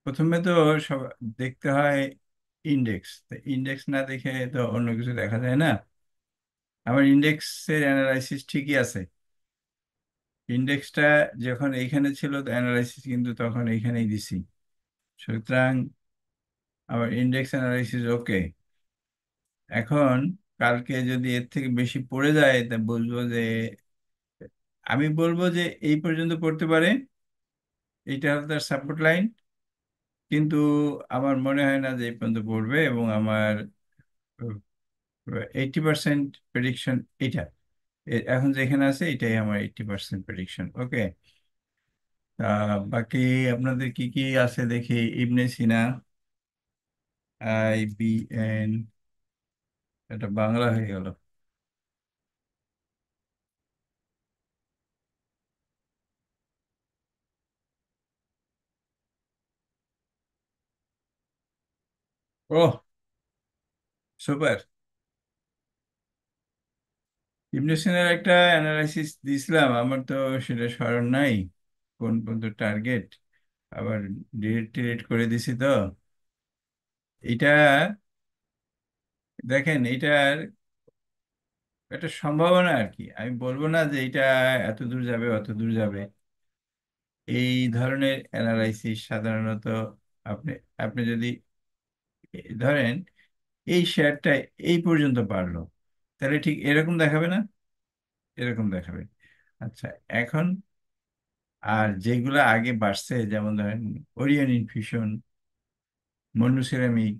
প্রথমে তো সব দেখতে হয় ইন্ডেক্স। ইন্ডেক্স না দেখে তো অন্য কিছু দেখা যায় না। আমার ইন্ডেক্সের অ্যানালাইসিস ঠিকই আছে। ইন্ডেক্সটা যখন এইখানে ছিল অ্যানালাইসিস কিন্তু তখন এইখানেই দিছি। সুতরাং আমার ইন্ডেক্স অ্যানালাইসিস ওকে। এখন কালকে যদি এর থেকে বেশি পড়ে যায় তা বলবো যে, আমি বলবো যে এই পর্যন্ত পড়তে পারে, এইটা হলো তার সাপোর্ট লাইন। কিন্তু আমার মনে হয় না যে এই পর্যন্ত পড়বে, এবং আমার 80% প্রেডিকশন এটা। এখন যেখানে আছে এটাই আমার 80% প্রেডিকশন। ওকে। বাকি আপনাদের কি কি আছে দেখি। ইবনে সিনা, IBN, এটা বাংলা হয়ে গেল। ওহ, সুপার। ইবনে সিনার একটা অ্যানালাইসিস দিয়েছিলাম, আমার তো সেটা স্মরণ নাই কোন পর্যন্ত টার্গেট। আবার ডিলিট টিলিট করে দিছি তো। এটা দেখেন, এটার একটা সম্ভাবনা আর কি। আমি বলবো না যে এটা এত দূর যাবে অত দূর যাবে। এই ধরনের অ্যানালাইসিস সাধারণত আপনি আপনি যদি ধরেন এই শেয়ারটা এই পর্যন্ত পারলো, তাহলে ঠিক এরকম দেখাবে না? এরকম দেখাবে। আচ্ছা, এখন আর যেগুলো আগে বাড়ছে, যেমন ধরেন ওরিয়ন ইনফিউশন, মন্নু সিরামিক,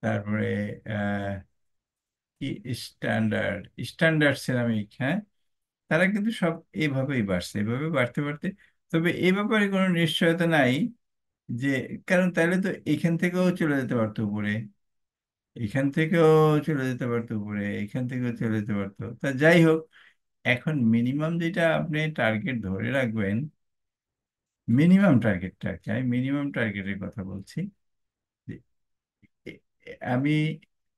তারপরে আহ, কি স্ট্যান্ডার্ড স্ট্যান্ডার্ড সিরামিক, হ্যাঁ, তারা কিন্তু সব এইভাবেই বাড়ছে, এইভাবে বাড়তে বাড়তে। তবে এই ব্যাপারে কোনো নিশ্চয়তা নাই যে, কারণ তাহলে তো এখান থেকেও চলে যেতে পারতো উপরে, এখান থেকেও চলে যেতে পারতো উপরে, এখান থেকেও চলে যেতে পারতো। তা যাই হোক, এখন মিনিমাম যেটা আপনি টার্গেট ধরে রাখবেন, মিনিমাম টার্গেটটা কি, আমি মিনিমাম টার্গেটের কথা বলছি। যে আমি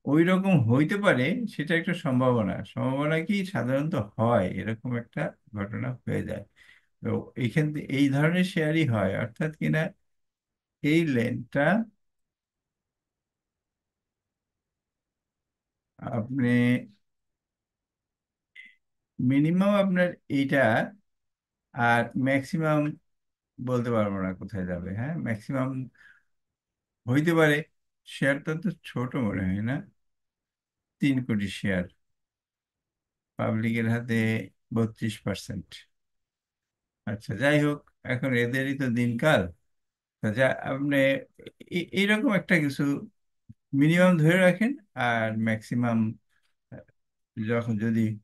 ওই রকম হইতে পারে, সেটা একটা সম্ভাবনা। সম্ভাবনা কি সাধারণত হয়, এরকম একটা ঘটনা হয়ে যায়। তো এইখান থেকে এই ধরনের শেয়ারই হয়, অর্থাৎ কিনা এই লেনটা আপনি মিনিমাম আপনার এইটা, আর ম্যাক্সিমাম বলতে পারবো না কোথায় যাবে। হ্যাঁ, ম্যাক্সিমাম হইতে পারে। শেয়ারটা তো ছোট মনে হয় না, 3 কোটি শেয়ার, পাবলিকের হাতে 32%। আচ্ছা, যাই হোক, এখন এদেরই তো দিনকাল। তা যা আপনি এইরকম একটা কিছু মিনিমাম ধরে রাখেন, আর ম্যাক্সিমাম যখন যদি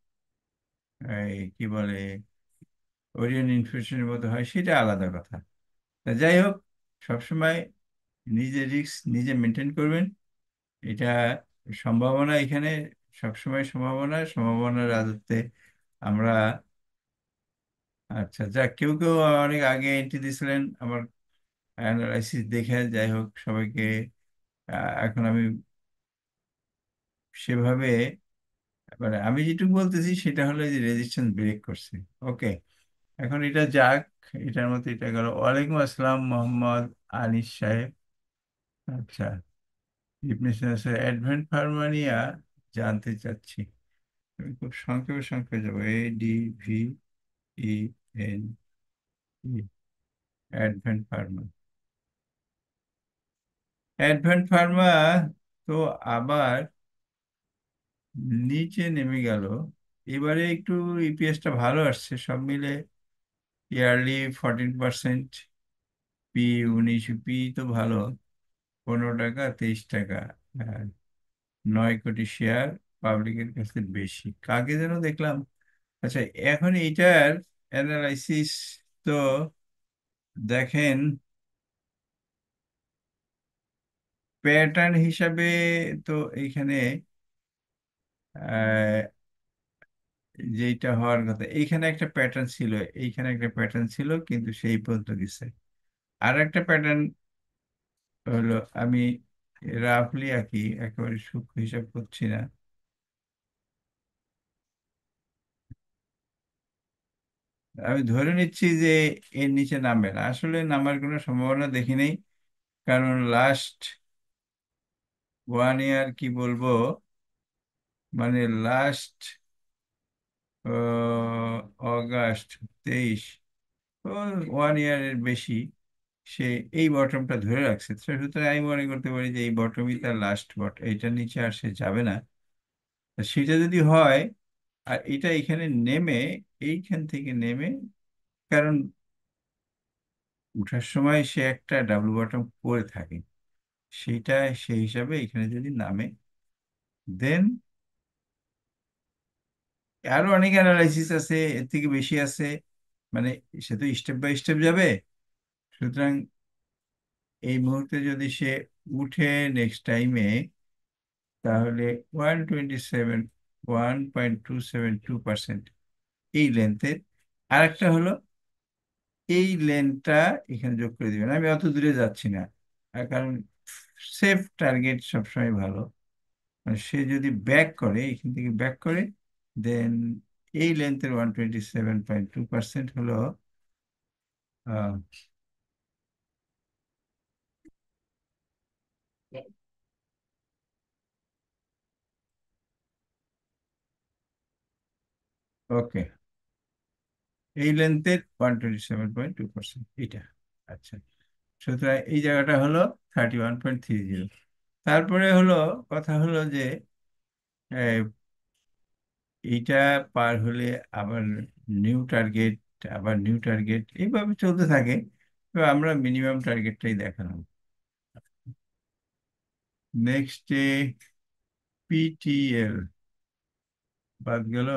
কি বলে ওরিয়ন ইনফিউশনের মতো হয়, সেটা আলাদা কথা। তা যাই হোক, সবসময় নিজে রিস্ক নিজে মেনটেন করবেন। এটা সম্ভাবনা এখানে, সবসময় সম্ভাবনা, সম্ভাবনার রাজত্বে আমরা। আচ্ছা, যাক, কেউ কেউ অনেক আগে এন্ট্রি দিয়েছিলেন আমার অ্যানালাইসিস দেখে। যাই হোক, সবাইকে এখন আমি সেভাবে, মানে আমি যেটুকু বলতেছি সেটা হলো যে রেজিস্ট্যান্স ব্রেক করছে। ওকে। এখন এটা যাক, এটার মতো এটা গেল। ওয়ালাইকুম আসসালাম মোহাম্মদ আনিস সাহেব। আচ্ছা, ইবনে সিনা স্যার, অ্যাডভেন্ট ফার্মানিয়া জানতে চাচ্ছি। আমি খুব সংক্ষেপে সংক্ষেপে যাবো। ADVEN, advent Pharma. Advent Pharma তো আবার নিচে নেমে গেল। এবারে একটু ইপিএসটা ভালো আসছে সব মিলে, ইয়ারলি 14%, পি 19, পি তো ভালো, 15 টাকা 23 টাকা। হ্যাঁ, 9 কোটি শেয়ার, পাবলিকের কাছে বেশি, কাকে যেন দেখলাম। আচ্ছা, এখন এইটার অ্যানালাইসিস তো দেখেন, প্যাটার্ন হিসাবে তো এইখানে আহ, যেটা হওয়ার কথা, এইখানে একটা প্যাটার্ন ছিল, এইখানে একটা প্যাটার্ন ছিল, কিন্তু সেই পর্যন্ত গেছে। আর একটা প্যাটার্ন হলো, আমি রাফলি আঁকি, একেবারে সূক্ষ্ম হিসাব করছি না। আমি ধরে নিচ্ছি যে এর নিচে নামবে না, আসলে নামার কোনো সম্ভাবনা দেখি নেই। কারণ লাস্ট 1 ইয়ার কি বলবো, মানে লাস্ট অগাস্ট 23, 1 ইয়ারের বেশি সে এই বটমটা ধরে রাখছে। তো সুতরাং আমি মনে করতে পারি যে এই বটমই তার লাস্ট বট, এইটার নিচে আর সে যাবে না। তা সেটা যদি হয়, আর এটা এখানে নেমে, এইখান থেকে নেমে, কারণ উঠার সময় সে একটা ডাবল বটম করে থাকে, সেইটা সেই হিসাবে এখানে যদি নামে, দেন আরো অনেক অ্যানালাইসিস আছে, এর থেকে বেশি আছে, মানে সে তো স্টেপ বাই স্টেপ যাবে। সুতরাং এই মুহূর্তে যদি সে উঠে নেক্সট টাইমে, তাহলে 127, 1.272% এই লেন্থের। আরেকটা হলো এই লেন্থটা এখানে যোগ করে দিবেন, আমি অত দূরে যাচ্ছি না। কারণ সেফ টার্গেট সবসময় ভালো। মানে সে যদি ব্যাক করে, এখান থেকে ব্যাক করে, দেন এই লেন্থের 127.2% হলো ওকে, এই লেন্থের 127.2% এটা। আচ্ছা, সুতরাং এই জায়গাটা হলো 31.30। তারপরে হলো, কথা হলো যে আহ, এইটা পার হলে আবার নিউ টার্গেট, আবার নিউ টার্গেট, এইভাবে চলতে থাকে। তো আমরা মিনিমাম টার্গেটটাই দেখালাম। নেক্সট ডে পিটিএল বাদ গেল,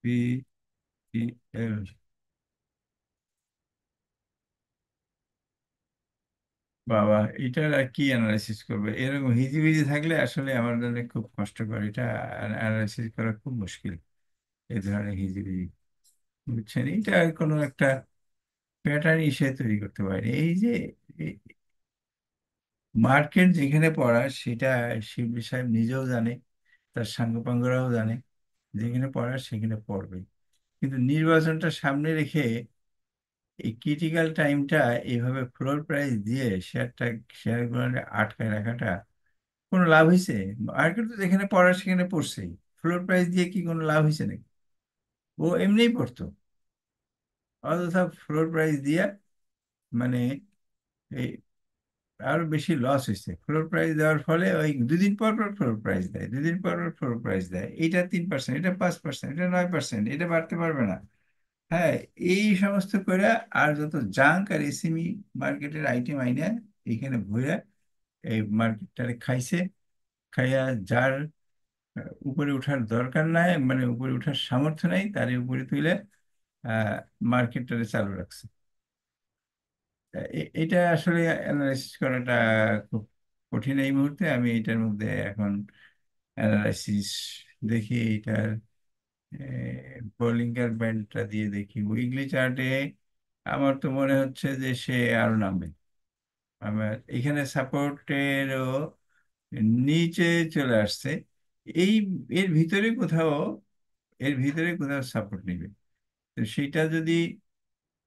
পিটিএল। বাবা, এটার আর কি অ্যানালাইসিস করবে? এরকম হিজিবিজি থাকলে আসলে আমার জন্য খুব কষ্টকর, এটা অ্যানালাইসিস করা খুব মুশকিল। এই ধরনের হিজিবিজি, বুঝছেন, এটা কোনো একটা প্যাটার্ন সে তৈরি করতে পারেনি। এই যে মার্কেট যেখানে পড়া, সেটা শিবলি সাহেব নিজেও জানে, তার সাঙ্গপাঙ্গরাও জানে, যেখানে পড়ার সেখানে পড়বে। কিন্তু নির্বাচনটা সামনে রেখে এই ক্রিটিক্যাল টাইমটা এইভাবে ফ্লোর প্রাইস দিয়ে শেয়ারগুলো আটকায় রাখাটা কোনো লাভ হয়েছে? মার্কেট তো যেখানে পড়ার সেখানে পড়ছেই, ফ্লোর প্রাইস দিয়ে কি কোনো লাভ হয়েছে নাকি? ও এমনিই পড়তো, অযথা ফ্লোর প্রাইস দিয়া, মানে এই আরো বেশি লস হয়েছে। ফ্লোর প্রাইস দেওয়ার ফলে ওই 2 দিন পর পর ফ্লোর প্রাইস দেয়, 2 দিন পর পর ফ্লোর প্রাইস দেয়, এটা 3%, এটা 5%, এটা 9%, এটা বাড়তে পারবে না। হ্যাঁ, এই সমস্ত করে আর যত জাঙ্ক আর এসএমই মার্কেটের আইটেম আইনে এইখানে ভরে এই মার্কেটটারে খাইছে। খাইয়া যার উপরে ওঠার দরকার নাই, মানে উপরে ওঠার সামর্থ্য নাই, তার উপরে তুলে আহ মার্কেটটারে চালু রাখছে। এটা আসলে অ্যানালাইসিস করাটা খুব কঠিন এই মুহূর্তে। আমি এটার মধ্যে এখন অ্যানালাইসিস দেখি, এটার বোলিঙ্গার ব্যান্ডটা দিয়ে দেখি উইকলি চার্টে। আমার তো মনে হচ্ছে যে সে আরো নামবে। আমার এখানে সাপোর্টেরও নিচে চলে আসছে। এই এর ভিতরে কোথাও, এর ভিতরে কোথাও সাপোর্ট নেবে। তো সেটা যদি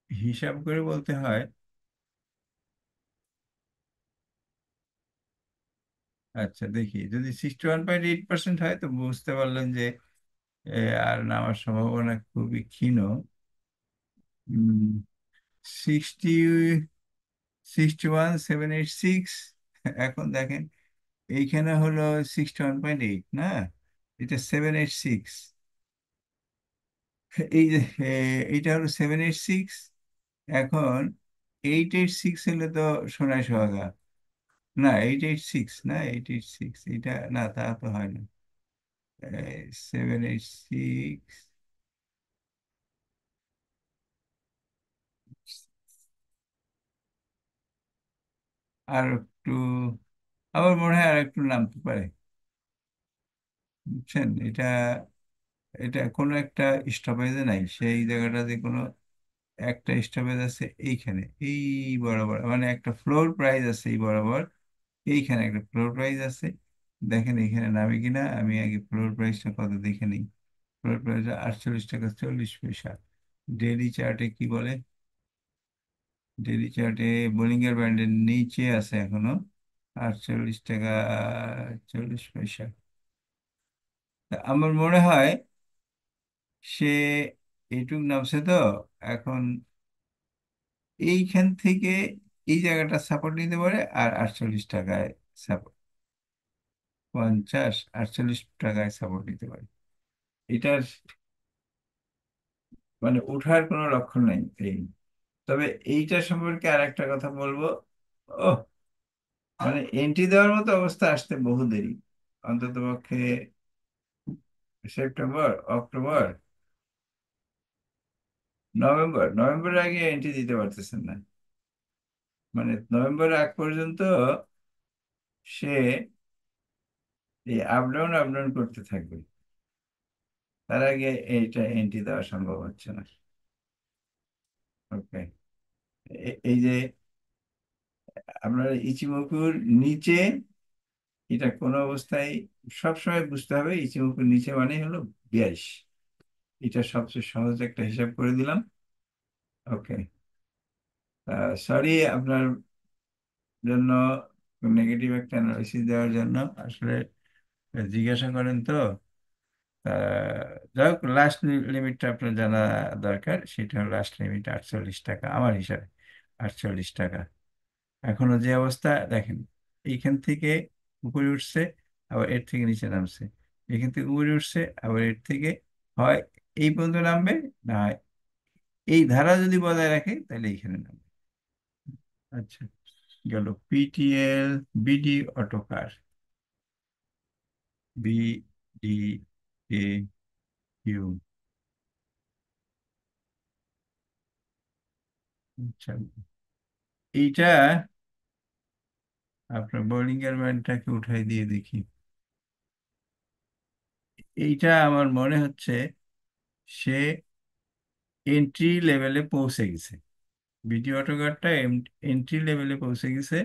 হিসাব করে বলতে হয়, আচ্ছা দেখি, যদি 61.8% হয় তো বুঝতে পারলেন যে আর নামার সম্ভাবনা খুবই ক্ষীণ। 60, 61,786। এখন দেখেন, এইখানে হলো 61.8 না, এটা 786। এই যে এইটা হলো 786। এখন 886 হলে তো সোনায় সোহাগা। না, 886 না, 886 এটা না, তা তো হয় না। 786 আর একটু, আমার মনে হয় আর একটু নামতে পারে। বুঝছেন, এটা এটা কোনো একটা স্টপেজে নাই, সেই জায়গাটাতে কোনো একটা স্টপেজ আছে এইখানে, এই বরাবর, মানে একটা ফ্লোর প্রাইস আছে এই বরাবর। এইখানে একটা ফ্লোর প্রাইস আছে, দেখেন এখানে নামে কিনা। আমি আগে ফ্লোর প্রাইসটা কত দেখে নিই। ফ্লোর প্রাইস 48 টাকা 40 পয়সা। ডেইলি চার্টে কি বলে? ডেলি চার্টে বোলিংয়ের ব্যান্ডের নিচে আছে এখনো 48 টাকা 40 পয়সা। তা আমার মনে হয় সে এইটুক নামছে তো এখন এইখান থেকে এই জায়গাটা সাপোর্ট নিতে পারে আর 48 টাকায় সাপোর্ট, 50 48 টাকায় সাপোর্ট নিতে পারে। এটার মানে ওঠার কোনো লক্ষণ নাই এই। তবে এইটা সম্পর্কে আর একটা কথা বলবো। ও, মানে এন্ট্রি দেওয়ার মতো অবস্থা আসতে বহু দেরি, অন্তত পক্ষে সেপ্টেম্বর, অক্টোবর, নভেম্বরের আগে এন্ট্রি দিতে পারতেছেন না। মানে নভেম্বরের আগ পর্যন্ত সে এই আপ ডাউন করতে থাকবে, তার আগে এইটা এন্ট্রি দেওয়া সম্ভব হচ্ছে না। ওকে, এই যে আপনার ইচিমকুর নিচে, এটা কোনো অবস্থায় সবসময় বুঝতে হবে ইচিমকুর নিচে মানে হলো 42। এটা সবচেয়ে সহজ একটা হিসাব করে দিলাম। ওকে, সরি আপনার জন্য নেগেটিভ একটা অ্যানালাইসিস দেওয়ার জন্য। আসলে জিজ্ঞাসা করেন তো, তা যাই হোক, লাস্ট লিমিটটা আপনার জানা দরকার। সেটা লাস্ট লিমিট 48 টাকা আমার হিসাবে, 48 টাকা। এখনো যে অবস্থা দেখেন, এইখান থেকে উপরে উঠছে, আবার এর থেকে নিচে নামছে, এখান থেকে উপরে উঠছে, আবার এর থেকে হয় এই পর্যন্ত নামবে, না হয় এই ধারা যদি বজায় রাখে তাহলে এইখানে নামবে। আচ্ছা, গেল পিটিএল, বিডি অটোকার, BDAQ। আচ্ছা, এইটা আপনার বোলিং এর ম্যানটাকে উঠাই দিয়ে দেখি। এইটা আমার মনে হচ্ছে সে এন্ট্রি লেভেলে পৌঁছে গেছে। বিডি অটোকারটা এন্ট্রি লেভেলে পৌঁছে গেছে।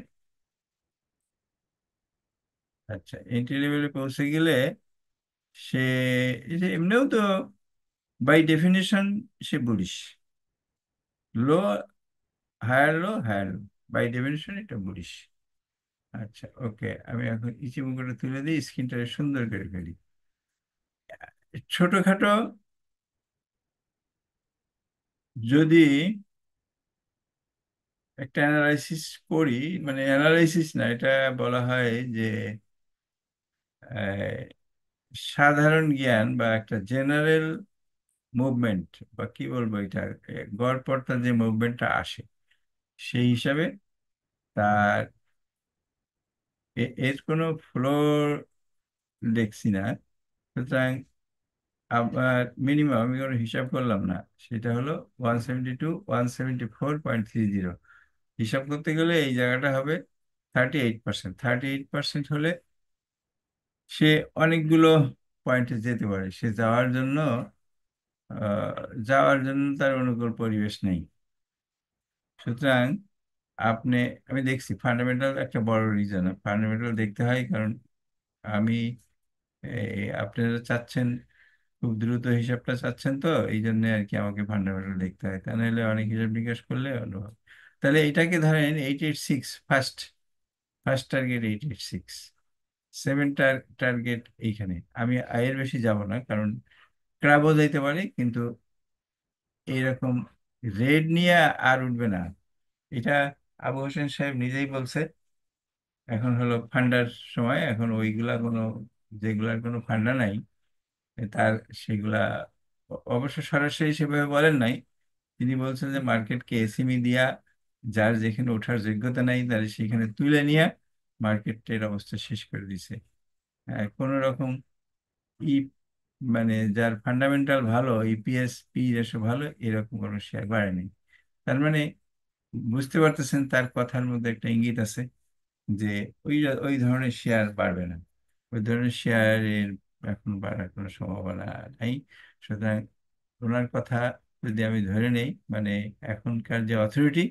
আচ্ছা, এন্ট্রি লেভেলে পৌঁছে গেলে সে, এই যে এমনিও তো বাই ডেফিনেশন সে bullish, low, higher low, higher low, by definition এটা বুলিশ। আচ্ছা, ওকে, আমি এখন ইচিমুকুটা তুলে দিই, স্ক্রিনটা সুন্দর করে ফেলি। ছোটখাটো যদি একটা অ্যানালাইসিস করি, মানে অ্যানালাইসিস না, এটা বলা হয় যে আহ, সাধারণ জ্ঞান বা একটা জেনারেল মুভমেন্ট, বা কি বলবো এটা, গড়পড়তা যে মুভমেন্টটা আসে সেই হিসাবে তার এর কোনো ফ্লোর দেখছি না। সুতরাং আমার মিনিমাম, আমি কোনো হিসাব করলাম না, সেটা হলো 172 174.30। হিসাব করতে গেলে এই জায়গাটা হবে 38%। 38% হলে সে অনেকগুলো পয়েন্টে যেতে পারে। সে আহ, যাওয়ার জন্য তার অনুকূল পরিবেশ নেই। সুতরাং আপনি, আমি দেখছি ফান্ডামেন্টাল একটা বড় রিজন, ফান্ডামেন্টাল দেখতে হয়, কারণ আমি আপনারা চাচ্ছেন খুব দ্রুত হিসাবটা চাচ্ছেন, তো এই জন্য আর কি আমাকে ফান্ডামেন্টাল দেখতে হয়, তা নাহলে অনেক হিসাব নিকাশ করলে অনুভব। তাহলে এটাকে ধরেন 886, first first target 886, seven target এইখানে। আমি আয়ের বেশি যাব না, কারণ ক্রাবও যাইতে পারে, কিন্তু এইরকম রেড নিয়ে আর উঠবে না। এটা আবু হোসেন সাহেব নিজেই বলছে, এখন হলো ফান্ডার সময়, এখন ওইগুলা কোনো, যেগুলার কোনো ফান্ডা নাই তার, সেগুলা অবশ্য সরাসরি সেভাবে বলেন নাই। তিনি বলছেন যে মার্কেটকে এসিমি দিয়া যার যেখানে ওঠার যোগ্যতা নাই তার সেখানে তুলে নিয়ে মার্কেটের অবস্থা শেষ করে দিছে। কোনো রকম ই, মানে যার ফান্ডামেন্টাল ভালো, ইপিএস পি রেশো ভালো, এরকম কোনো শেয়ার বাড়েনি। তার মানে বুঝতে পারতেছেন তার কথার মধ্যে একটা ইঙ্গিত আছে যে ওই ওই ধরনের শেয়ার বাড়বে না, ওই ধরনের শেয়ারের এখন বাড়ার কোনো সম্ভাবনা নাই। সুতরাং ওনার কথা যদি আমি ধরে নেই, মানে এখনকার যে অথরিটি,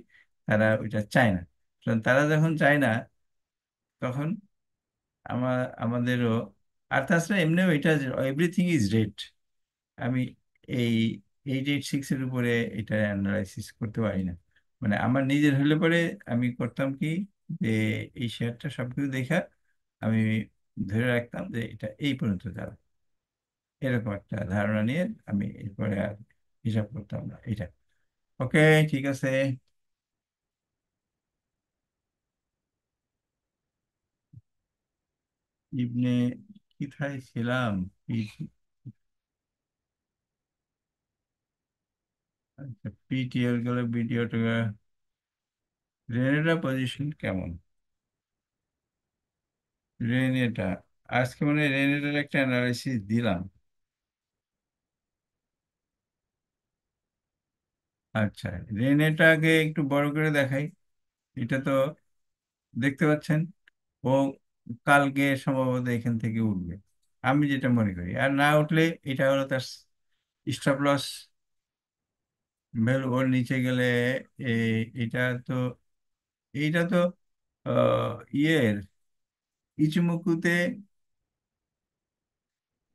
তারা ওইটা চায় না। সুতরাং তারা যখন চায় না, তখন আমাদেরও, আর তাছাড়া এমনিও এটা এভরিথিং ইজ রেট। আমি এই 886-এর উপরে এটা অ্যানালাইসিস করতে পারি না। মানে আমার নিজের হলে পরে আমি করতাম কি, যে এই শেয়ারটা সবকিছু দেখা আমি ধরে রাখতাম যে এটা এই পর্যন্ত যাবে, এরকম একটা ধারণা নিয়ে আমি এরপরে আর হিসাব করতাম না এটা। ওকে, ঠিক আছে। ইবনে কোথায় ছিলাম? পিটিএল গেলে ভিডিওটা, রেনেটা পজিশন কেমন? রেনেটা আজকে মানে রেনেটার একটা অ্যানালাইসিস দিলাম। আচ্ছা, রেনেটাকে একটু বড় করে দেখাই। এটা তো দেখতে পাচ্ছেন, ও কালকে সম্ভবত এখান থেকে উঠবে, আমি যেটা মনে করি। আর না উঠলে এটা হলো তার স্টপ লস ভ্যালু, ওর নিচে গেলে এটা তো, এইটা তো ইয়ের ইচিমুকুতে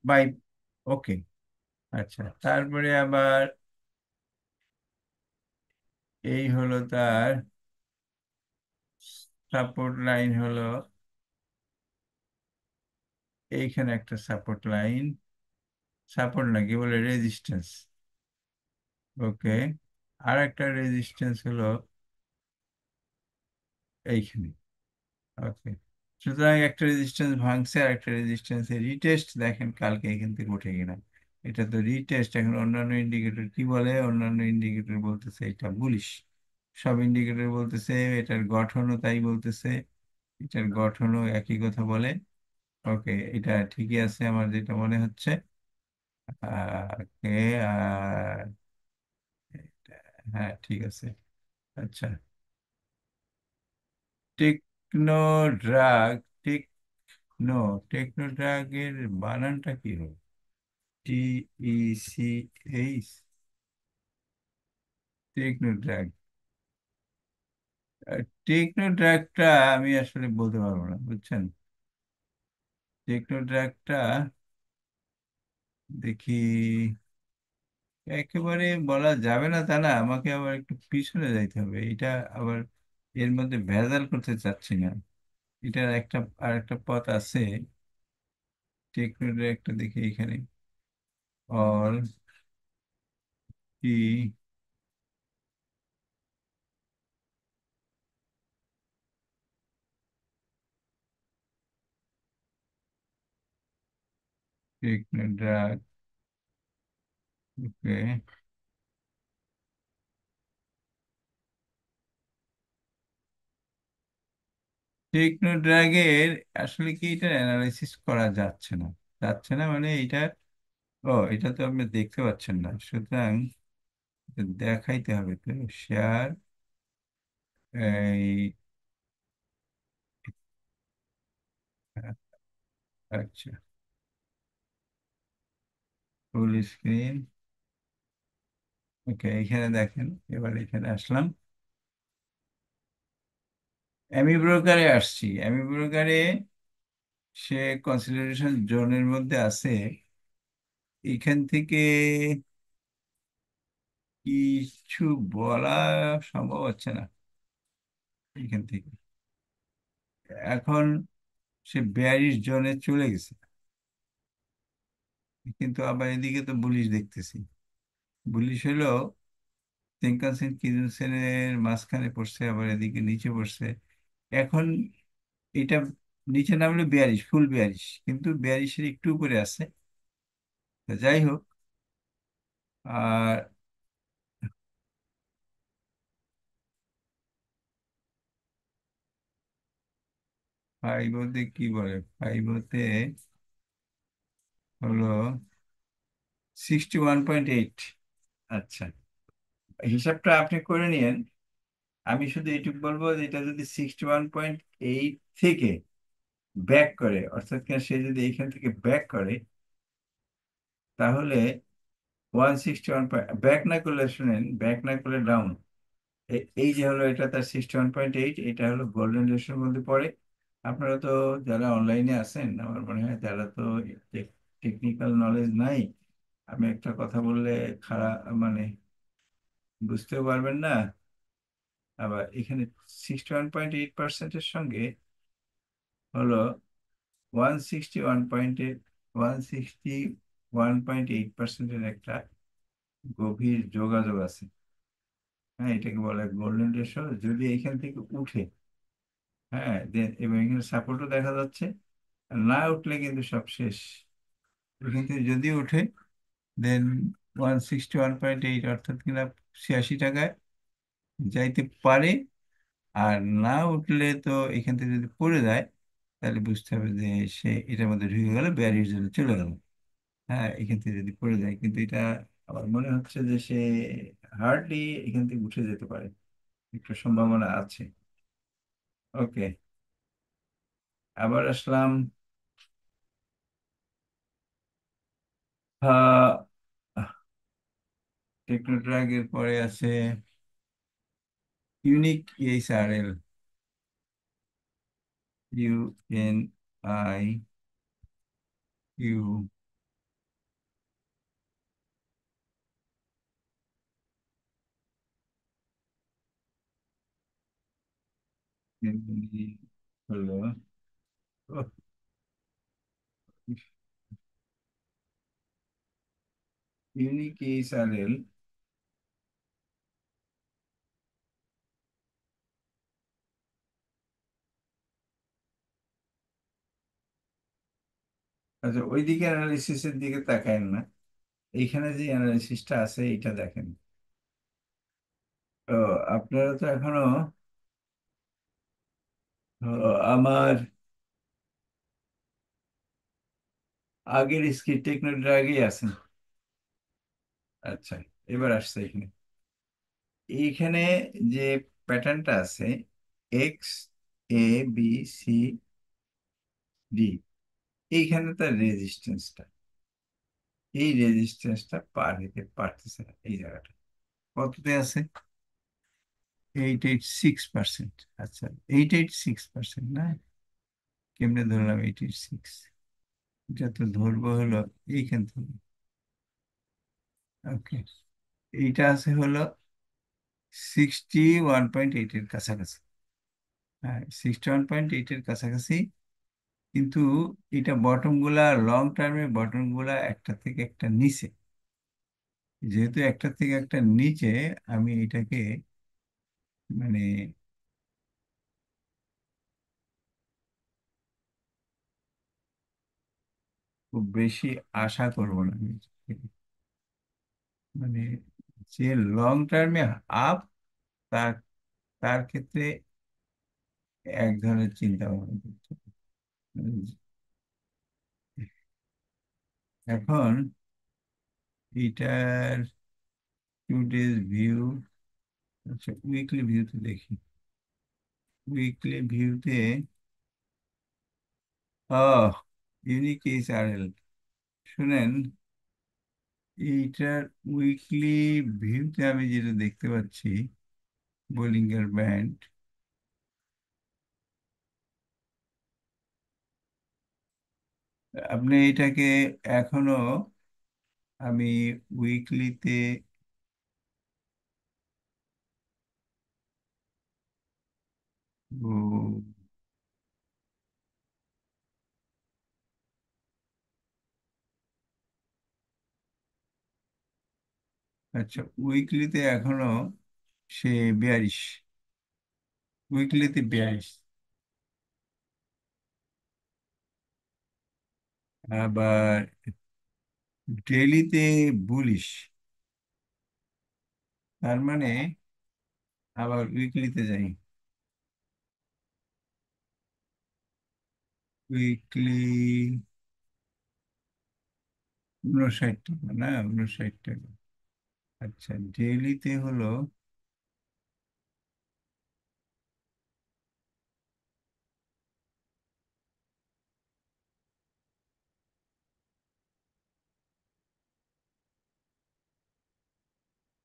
বাই। ওকে, আচ্ছা, তারপরে আবার এই হলো তার সাপোর্ট লাইন হলো এইখানে একটা সাপোর্ট লাইন, সাপোর্ট না কি বলে, রেজিস্ট্যান্স। ওকে, আর একটা রেজিস্ট্যান্স হলো এইখানে। ওকে, সুতরাং একটা রেজিস্ট্যান্স ভাঙছে আর একটা রেজিস্ট্যান্সের রিটেস্ট দেখেন কালকে এখান থেকে উঠে কিনা। এটা তো রিটেস্ট। এখন অন্যান্য ইন্ডিকেটর কি বলে? অন্যান্য ইন্ডিকেটর বলতেছে এটা বুলিশ, সব ইন্ডিকেটর বলতেছে, এটার গঠনও তাই বলতেছে, এটার গঠনও একই কথা বলে। ওকে, এটা ঠিকই আছে আমার যেটা মনে হচ্ছে। ওকে, আর হ্যাঁ, ঠিক আছে। আচ্ছা, টেকনো ড্রাগ, টেকনো, টেকনো ড্রাগের বানানটা কি হবে? TECH, techno drug. টেকনো ড্রাগটা আমি আসলে বলতে পারবো না, বুঝছেন। টেকনো ড্রাগটা দেখি, একেবারে বলা যাবে না তা না, আমাকে আবার একটু পিছনে যাইতে হবে। এটা আবার এর মধ্যে ভেজাল করতে চাচ্ছি না। এটার একটা আর একটা পথ আছে। টেকনোর একটা দেখি এখানে, অল টি টেকনো ড্রাগ। ওকে, টেকনো ড্রাগের আসলে কি এটা অ্যানালাইসিস করা যাচ্ছে না, যাচ্ছে না মানে এটা, ও এটা তো আপনি দেখতে পাচ্ছেন না, সুতরাং এটা দেখাইতে হবে তো। শেয়ার, এই, আচ্ছা, ফুল স্ক্রিন। ওকে, এখানে দেখেন, এবার এখানে আসলাম, অ্যামি ব্রোকারে আসছি। অ্যামি ব্রোকারে সে কনসিডারেশন জোনের মধ্যে আছে। এখান থেকে কিছু বলা সম্ভব হচ্ছে না এখান থেকে। এখন সে 42 জনে চলে গেছে, কিন্তু আবার এদিকে তো বুলিশ দেখতেছি। বুলিশ হলো তেনকান কিজুসেনের মাঝখানে পড়ছে, আবার এদিকে নিচে পড়ছে। এখন এটা নিচে নামলে 42, ফুল 42, কিন্তু 42-এর একটু উপরে আছে। তা যাই হোক, আর ফাইবোতে কি বলে, ফাইবোতে হলো 61.8। আচ্ছা, হিসাবটা আপনি করে নিয়েন। আমি শুধু এটুকু বলবো যে এটা যদি 61.8 থেকে ব্যাক করে, অর্থাৎ কিনা সে যদি এইখান থেকে ব্যাক করে, তাহলে 161 পয়েন্ট ব্যাক না করলে, শুনেন, ব্যাক না করলে ডাউন। এই যে হলো এটা তার 61.8, এটা হলো গোল্ডেন রেশিওর মধ্যে পড়ে। আপনারা তো যারা অনলাইনে আছেন, আমার মনে হয় যারা তো টেকনিক্যাল নলেজ নাই, আমি একটা কথা বললে খারাপ মানে বুঝতেও পারবেন না। আবার এখানে 61.8%-এর সঙ্গে হলো 161.8%-এর একটা গভীর যোগাযোগ আছে। হ্যাঁ, এটাকে বলে গোল্ডেন রেশিও। যদি এখান থেকে উঠে, হ্যাঁ, এবং এখানে সাপোর্টও দেখা যাচ্ছে, আর না উঠলে কিন্তু সব শেষ। এখান থেকে যদি উঠে, দেন 161.8, অর্থাৎ কিনা 86 টাকায় যাইতে পারে। আর না উঠলে তো এখান থেকে যদি পড়ে যায়, তাহলে বুঝতে হবে যে সে এটার মধ্যে ঢুকে গেল, ব্যারিয়ার জন্য চলে গেল। হ্যাঁ, এখান থেকে যদি পড়ে যায়, কিন্তু এটা আমার মনে হচ্ছে যে সে হার্ডলি এখান থেকে উঠে যেতে পারে, একটু সম্ভাবনা আছে। ওকে, আবার আসলাম। টেকনোট্রাগের পরে আছে ইউনিক এইচআরএল। ইউ হলো ইউনিক এইচআরএল। আচ্ছা, ওইদিকে অ্যানালিসিসের দিকে তাকায়েন না, এইখানে যে অ্যানালিসিসটা আছে এটা দেখেন। তো আপনারা তো এখনো আমার আগের স্কিল টেকনোলজি আছেন। আচ্ছা, এবার আসছে এখানে। এইখানে যে প্যাটার্নটা আছে, এক্স, এ, বি, সি, ডি, এইখানে তার রেজিস্ট্যান্সটা, এই রেজিস্ট্যান্সটা পার হতে পারতেছে না এই জায়গাটা। কততে আছে? 886%। আচ্ছা, 886%, না? কেমনে ধরলাম 86? এটা তো ধরবো হলো এইখান থেকে। ওকে, এইটা আছে হলো 61.8-এর কাছাকাছি। হ্যাঁ, 61.8-এর কাছাকাছি। কিন্তু এটা বটম গুলা, লং টার্মে বটম গুলা একটা থেকে একটা নিচে। যেহেতু একটা থেকে একটা নিচে, আমি এটাকে মানে খুব বেশি আশা করব না আমি। মানে যে লং টার্মে আপ, তার তার ক্ষেত্রে এক ধরনের চিন্তা ভাবনা করতে হবে। মানে এখন এটার 2 ডেজ ভিউ, আচ্ছা উইকলি ভিউতে দেখি। উইকলি ভিউতে ইউনিক এইচআরএল, শুনেন, এইটার উইকলি ভিউতে আমি যেটা দেখতে পাচ্ছি, বোলিঙ্গার ব্যান্ড, আপনি এটাকে এখনো, আমি উইকলিতে, আচ্ছা উইকলিতে এখনো সে 42, উইকলিতে 42। আবার ডেইলিতে বুলিশ, তার মানে আবার উইকলিতে যাই। উইকলি 59 টাকা, না 59 টাকা। আচ্ছা, ডেইলিতে হলো,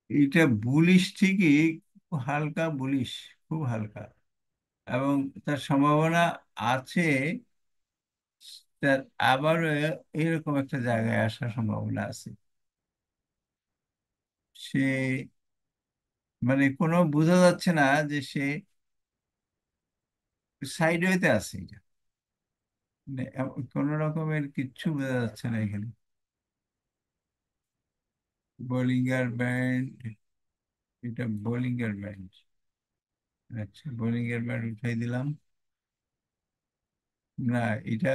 এটা বুলিশ ঠিকই, খুব হালকা বুলিশ, খুব হালকা। এবং তার সম্ভাবনা আছে, তার আবারও এরকম একটা জায়গায় আসার সম্ভাবনা আছে। সে মানে কোনো বোঝা যাচ্ছে না যে সে সাইডওয়েতে আছে এটা। মানে কোনো রকমের কিচ্ছু বোঝা যাচ্ছে না এখানে। বোলিঙ্গার ব্যান্ড, এটা বোলিঙ্গার ব্যান্ড। আচ্ছা, বোলিঙ্গার ব্যান্ড উঠাই দিলাম। না, এটা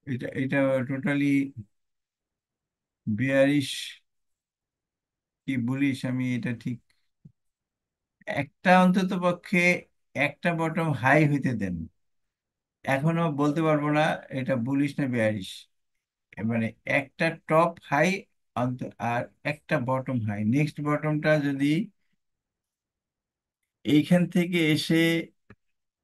এটা এটা টোটালি বিয়ারিশ কি বলিস, আমি এটা ঠিক একটা অন্তত পক্ষে একটা বটম হাই হইতে দেন। এখনো বলতে পারবো না এটা বুলিশ না বিয়ারিশ। মানে একটা টপ হাই অন্ত, আর একটা বটম হাই, নেক্সট বটমটা যদি এইখান থেকে এসে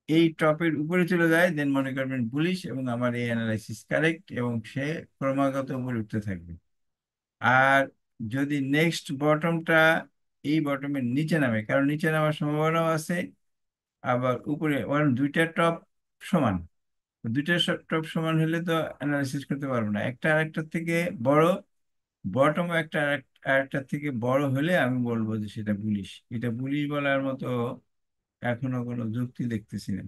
এই টপের উপরে চলে যায়, দেন মনে করবেন বুলিশ, এবং আমার এই অ্যানালাইসিস কারেক্ট, এবং সে ক্রমাগত উপরে উঠতে থাকবে। আর যদি নেক্সট বটমটা এই বটমের নিচে নামে, কারণ নিচে নামার সম্ভাবনাও আছে, আবার উপরে ওর দুইটা টপ সমান, দুইটা টপ সমান হলে তো অ্যানালাইসিস করতে পারবো না, একটা আরেকটার থেকে বড়, বটম একটা আরেকটার থেকে বড় হলে আমি বলবো যে সেটা বুলিশ। এটা বুলিশ বলার মতো এখনো কোনো যুক্তি দেখতেছি না।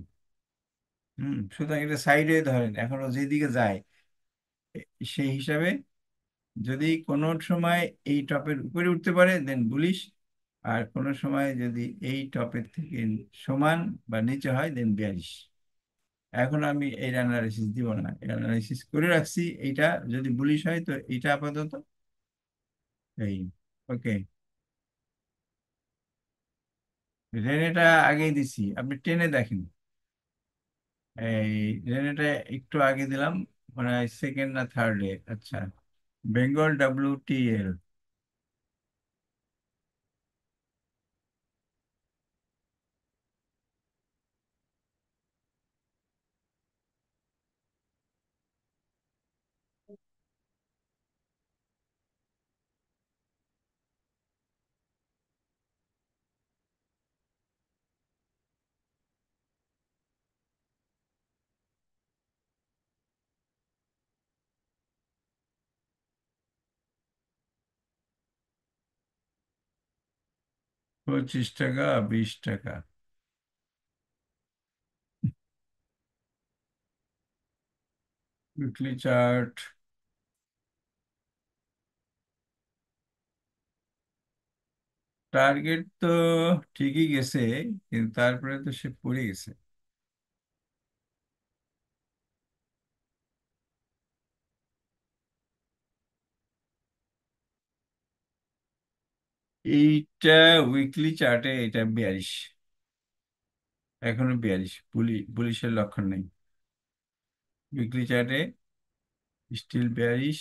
সুতরাং এটা সাইডে ধরেন এখনো যেদিকে যায়, সেই হিসাবে যদি কোনো সময় এই টপের উপরে উঠতে পারে দেন বুলিশ, আর কোনো সময় যদি এই টপের থেকে সমান বা নিচে হয় দেন বিয়ারিশ। এখন আমি এই অ্যানালাইসিস দিব না, অ্যানালাইসিস করে রাখছি এইটা। যদি বুলিশ হয় তো এইটা আপাতত এই। ওকে, রেনেটা আগেই দিছি, আপনি টেনে দেখেন। এই রেনেটা একটু আগে দিলাম, মানে সেকেন্ড না থার্ডে। আচ্ছা, বেঙ্গল WTL। 25 টাকা, 20 টাকা। উইকলি চার্ট, টার্গেট তো ঠিকই গেছে, কিন্তু তারপরে তো সে পড়ে গেছে। এইটা উইকলি চার্টে এটা 42, এখনো 42, বুলিশের লক্ষণ নেই উইকলি চার্টে, স্টিল 42।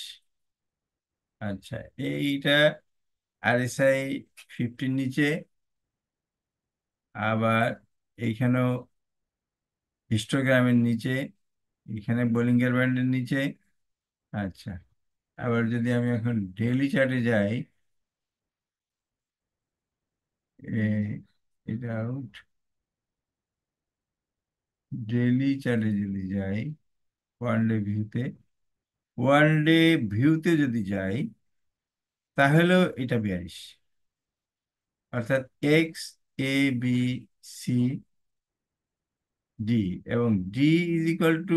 আচ্ছা, এইটা RSI 50 নিচে, আবার এইখানেও হিস্টোগ্রামের নিচে, এখানে বোলিঙ্গার ব্যান্ডের নিচে। আচ্ছা, আবার যদি আমি এখন ডেইলি চার্টে যাই, এটা আউট, ডেইলি চার্টে যদি যাই, ওয়ান ডে ভিউতে, ওয়ান ডে ভিউতে যদি যাই, তাহলেও এটা 42। অর্থাৎ XABCD, এবং ডি ইজ ইকুয়াল টু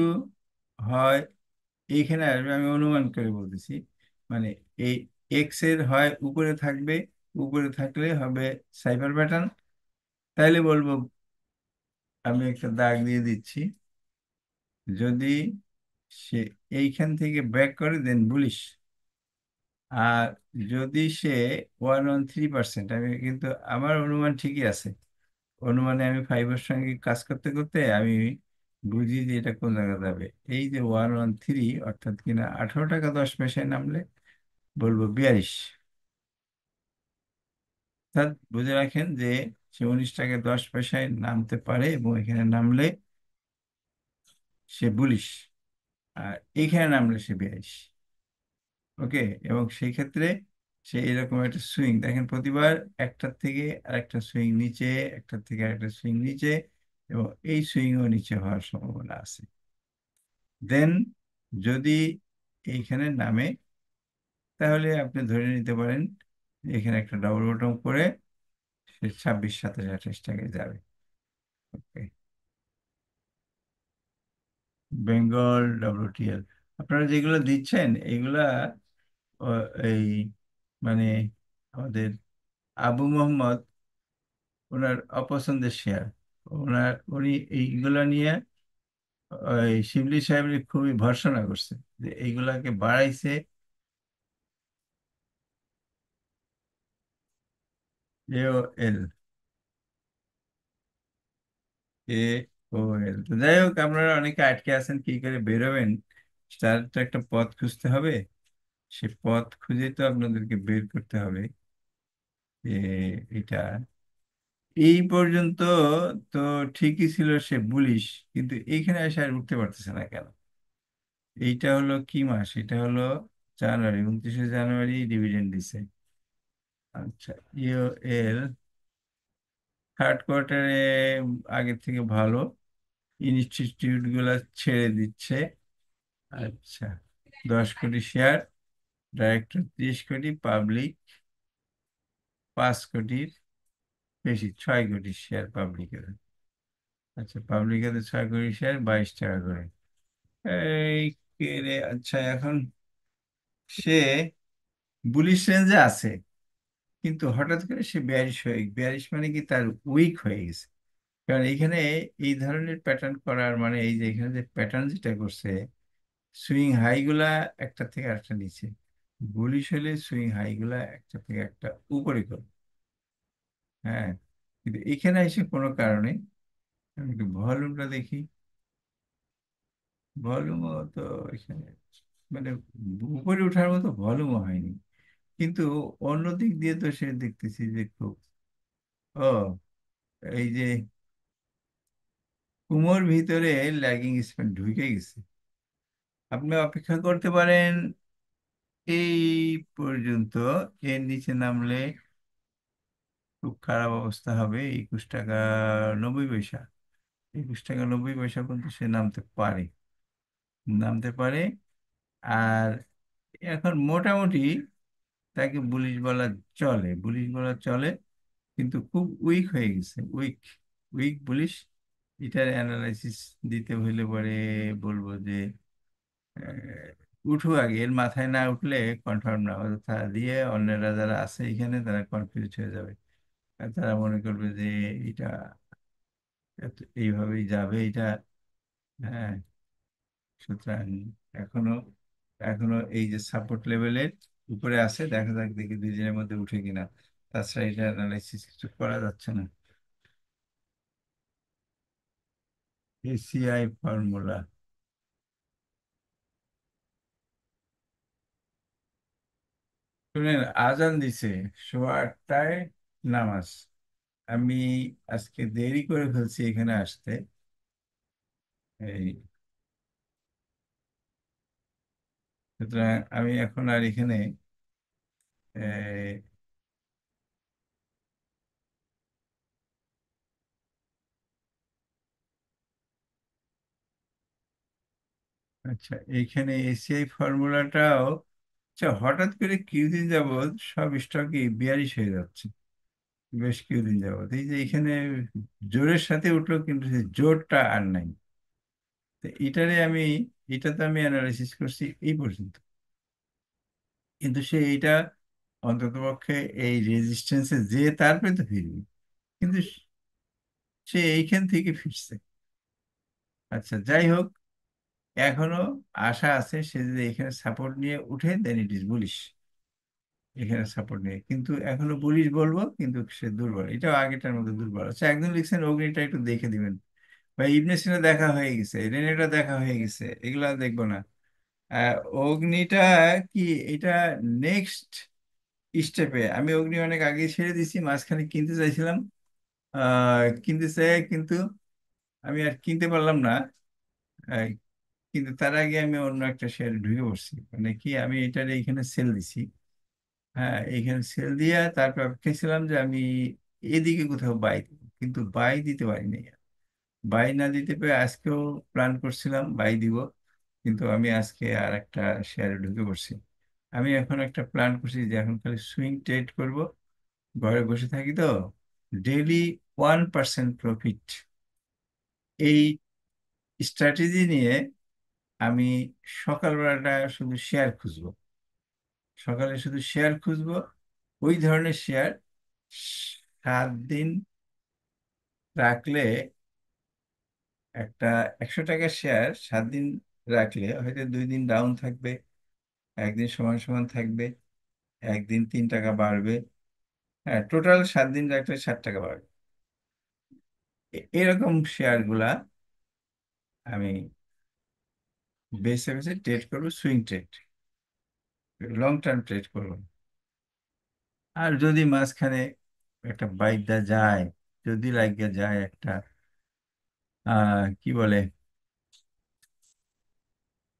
হয়, এইখানে আসবে, আমি অনুমান করে বলতেছি, মানে এই এক্স এর হয় উপরে থাকবে, উপরে থাকলে হবে সাইবার প্যাটার্ন, তাইলে বলবো, আমি একটা দাগ দিয়ে দিচ্ছি, যদি সে এইখান থেকে ব্যাক করে দেন বুলিশ। আর যদি সে 113%, আমি কিন্তু আমার অনুমান ঠিকই আছে, অনুমানে আমি ফাইবার সঙ্গে কাজ করতে করতে আমি বুঝি যে এটা কোন জায়গা যাবে। এই যে 113, অর্থাৎ কিনা 18 টাকা 10 পয়সায় নামলে বলবো 42। অর্থাৎ বুঝে রাখেন যে সে 19 টাকা 10 পয়সায় নামতে পারে, এবং এখানে নামলে সে বুলিশ, আর এইখানে নামলে সে 42। ওকে, এবং সেই ক্ষেত্রে সে এরকম একটা সুইং দেখেন, প্রতিবার একটার থেকে আরেকটা সুইং নিচে, একটার থেকে আরেকটা সুইং নিচে, এবং এই সুইংও নিচে হওয়ার সম্ভাবনা আছে। দেন যদি এইখানে নামে, তাহলে আপনি ধরে নিতে পারেন এখানে একটা ডবল বটম করে সে 26, 27, 28 টাকায় যাবে। ওকে। বেঙ্গল WTL আপনারা যেগুলো দিচ্ছেন এগুলা এই মানে আমাদের আবু মোহাম্মদ ওনার অপছন্দের শেয়ার। উনি এইগুলা নিয়ে ওই শিবলি সাহেবের খুবই ভর্ৎসনা করছে যে এইগুলাকে বাড়াইছে। AOL, AOL, তো যাই হোক আপনারা অনেকে আটকে আছেন কি করে বেরোবেন, তার তো একটা পথ খুঁজতে হবে। সে পথ খুঁজে তো আপনাদেরকে বের করতে হবে। যে এটা এই পর্যন্ত তো ঠিকই ছিল সে বুলিশ, কিন্তু এইখানে এসে আর উঠতে পারতেছে না কেন? এইটা হলো কি মাস? এটা হলো জানুয়ারি, 29শে জানুয়ারি ডিভিডেন্ড দিছে। আচ্ছা, ইওএল থার্ড কোয়ার্টারে আগের থেকে ভালো, ইনস্টিটিউট গুলা ছেড়ে দিচ্ছে। আচ্ছা, 10 কোটি শেয়ার, ডাইরেক্টর 30 কোটি, পাবলিক 5 কোটির বেশি, 6 কোটি শেয়ার পাবলিকের। আচ্ছা, পাবলিকের 6 কোটি শেয়ার, 22 টাকা করে। এই কে রে? আচ্ছা, এখন সে বুলিশ রেঞ্জে আছে, কিন্তু হঠাৎ করে সে বিয়ারিশ মানে কি তার উইক হয়ে গেছে। কারণ এইখানে এই ধরনের প্যাটার্ন করার মানে এই যে এখানে যে প্যাটার্ন যেটা করছে, সুইং হাইগুলা একটা থেকে আরেকটা নিচে, বুলিশ হলে সুইং হাইগুলা একটা থেকে একটা উপরে করে। হ্যাঁ, কিন্তু এখানে এসে কোনো কারণে আমি একটু ভলিউমটা দেখি। ভলিউমও তো এখানে মানে উপরে ওঠার মতো ভলিউমও হয়নি, কিন্তু অন্য দিক দিয়ে তো সে দেখতেছি যে খুব, ও এই যে কুমোর ভিতরে ল্যাগিং স্পেন ঢুকে গেছে। আপনি অপেক্ষা করতে পারেন এই পর্যন্ত, এর নিচে নামলে খুব খারাপ অবস্থা হবে। 21 টাকা 90 পয়সা, 21 টাকা 90 পয়সা পর্যন্ত সে নামতে পারে। আর এখন মোটামুটি তাকে বুলিশ বলা চলে, কিন্তু খুব উইক হয়ে গেছে, উইক, উইক বুলিশ। এটার অ্যানালাইসিস দিতে হইলে পরে বলবো যে উঠু আগে, এর মাথায় না উঠলে কনফার্ম না অযথা দিয়ে অন্যরা যারা আছে এখানে তারা কনফিউজ হয়ে যাবে। আর তারা মনে করবে যে এটা এইভাবেই যাবে এটা। হ্যাঁ, সুতরাং এখনো এখনো এই যে সাপোর্ট লেভেলের উপরে আছে, দেখা যাক দেখি 2 দিনের মধ্যে উঠে কিনা। তাছাড়া এটা অ্যানালাইসিস কিছু করা যাচ্ছে না। ACI ফর্মুলা, শুনেন আজান দিছে 8:15 নামাজ। আমি আজকে দেরি করে ফেলছি এখানে আসতে। এই সুতরাং আমি এখন আর এখানে এই, আচ্ছা এইখানে এসিআই ফর্মুলাটাও, আচ্ছা হঠাৎ করে কিছুদিন যাবৎ সব স্টকই বিয়ারিশ হয়ে যাচ্ছে। বেশ কিছুদিন যাবৎ এই যে এখানে জোরের সাথে উঠলো, কিন্তু সেই জোরটা আর নাই। তো এটাতে আমি অ্যানালাইসিস করছি এই পর্যন্ত, কিন্তু সে এইটা অন্ততপক্ষে এই রেজিস্ট্যান্সে যে তারপরে তো ফিরবে, কিন্তু সে এইখান থেকে ফিরছে। আচ্ছা যাই হোক, এখনো আশা আছে সে যদি এখানে সাপোর্ট নিয়ে উঠে দেন ইট ইজ বুলিশ। এখানে সাপোর্ট নিয়ে কিন্তু এখনো বুলিশ বলবো, কিন্তু সে দুর্বল, এটাও আগেটার মধ্যে দুর্বল। আচ্ছা, একজন লিখছেন অগ্নিটা একটু দেখে দিবেন ভাই। ইবনে সিনা দেখা হয়ে গেছে, রেনেটা দেখা হয়ে গেছে, এগুলা দেখবো না। আহ, অগ্নিটা কি? এটা নেক্সট স্টেপে। আমি অগ্নি অনেক আগে ছেড়ে দিছি, মাঝখানে কিনতে চাইছিলাম, কিনতে চাই কিন্তু আমি আর কিনতে পারলাম না। আহ, কিন্তু তার আগে আমি অন্য একটা শেয়ারে ঢুকে পড়ছি, মানে কি আমি এটার এইখানে সেল দিছি। হ্যাঁ, এইখানে সেল দিয়ে তারপর অপেক্ষা ছিলাম যে আমি এদিকে কোথাও বাই দিব, কিন্তু বাই দিতে পারিনি। বাই না দিতে পেরে আজকেও প্ল্যান করছিলাম বাই দিব, কিন্তু আমি আজকে আর একটা শেয়ারে ঢুকে পড়ছি। আমি এখন একটা প্ল্যান করছি যে এখন খালি সুইং ট্রেড করব, ঘরে বসে থাকি তো, ডেইলি 1% প্রফিট, এই স্ট্র্যাটেজি নিয়ে আমি সকালবেলাটা শুধু শেয়ার খুঁজবো, সকালে শুধু শেয়ার খুঁজবো, ওই ধরনের শেয়ার 7 দিন রাখলে, একটা 100 টাকার শেয়ার 7 দিন রাখলে হয়তো 2 দিন ডাউন থাকবে, একদিন সমান সমান থাকবে, একদিন 3 টাকা বাড়বে। হ্যাঁ, টোটাল 7 দিন রাখলে 60 টাকা বাড়বে। এরকম শেয়ার গুলা আমি বেছে বেছে ট্রেড করবো, swing trade, long term trade করবো। আর যদি মাঝখানে একটা বাইকটা যায়, যদি লাগিয়ে যায় একটা কি বলে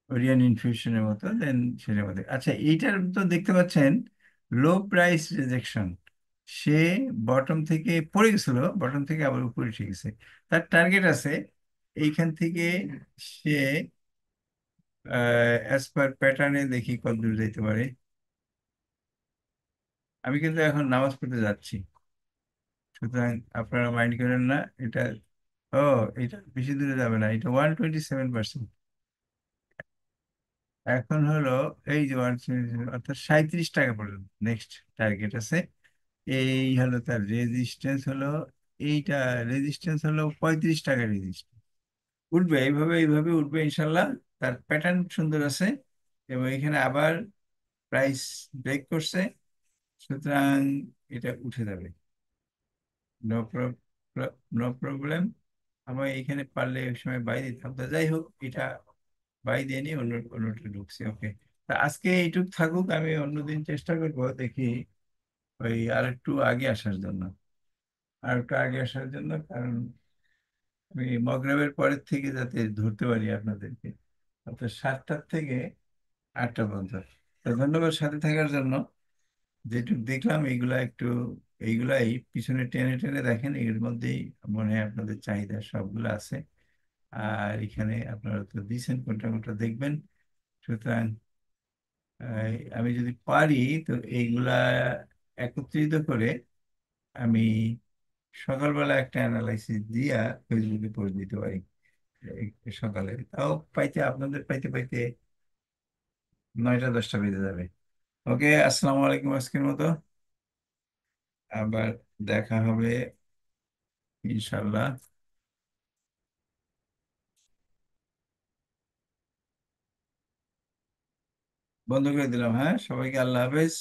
ওরিয়ান ইনফিউশনের মতো, দেন সেটার মধ্যে আচ্ছা, এইটার তো দেখতে পাচ্ছেন লো প্রাইস রিজেকশন, সে বটম থেকে পড়ে গেছিল, বটম থেকে আবার উপরে উঠে গেছে, তার টার্গেট আছে এইখান থেকে, সে অ্যাজ পার প্যাটার্নে দেখি কত দূর যেতে পারে। আমি কিন্তু এখন নামাজ পড়তে যাচ্ছি, সুতরাং আপনারা মাইন্ড করেন না এটা। ও, এটা বেশি দূরে যাবে না, এটা 127%। এখন হলো এই যে 127, অর্থাৎ 37 টাকা পর্যন্ত নেক্সট টার্গেট আছে। এই হলো তার রেজিস্ট্যান্স হলো, এইটা রেজিস্ট্যান্স হলো 35 টাকা রেজিস্ট্যান্স। উঠবে এইভাবে, এইভাবে উঠবে ইনশাল্লাহ। তার প্যাটার্ন সুন্দর আছে, এবং এখানে আবার প্রাইস ব্রেক করছে, সুতরাং এটা উঠে যাবে। No no problem. আমার এখানে পারলে ওই সময় বাই দিতাম, তো যাই হোক, এটা বাই দিয়ে নিয়ে অন্যটা ঢুকছে। ওকে, তা আজকে এইটুক থাকুক, আমি অন্যদিন চেষ্টা করবো দেখি ওই আর একটু আগে আসার জন্য, আর একটু আগে আসার জন্য, কারণ আমি মগরিবের পরের থেকে যাতে ধরতে পারি আপনাদেরকে, অর্থাৎ 7টার থেকে 8টা পর্যন্ত। তো ধন্যবাদ সাথে থাকার জন্য। যেটুকু দেখলাম এইগুলা একটু, এইগুলাই পিছনে টেনে টেনে দেখেন, এর মধ্যেই মনে হয় আপনাদের চাহিদা সবগুলো আছে। আর এখানে আপনারা তো দিচ্ছেন, কোনটা কোনটা দেখবেন। সুতরাং আমি যদি পারি, তো এইগুলা একত্রিত করে আমি সকালবেলা একটা অ্যানালাইসিস দিয়া ফেসবুকে পোস্ট দিতে পারি, সকালে তাও পাইতে, আপনাদের পাইতে পাইতে 9টা 10টা বেজে যাবে। ওকে, আসসালামু আলাইকুম আজকের মতো, আবার দেখা হবে ইনশাল্লাহ। বন্ধ করে দিলাম, হ্যাঁ, সবাইকে আল্লাহ হাফেজ।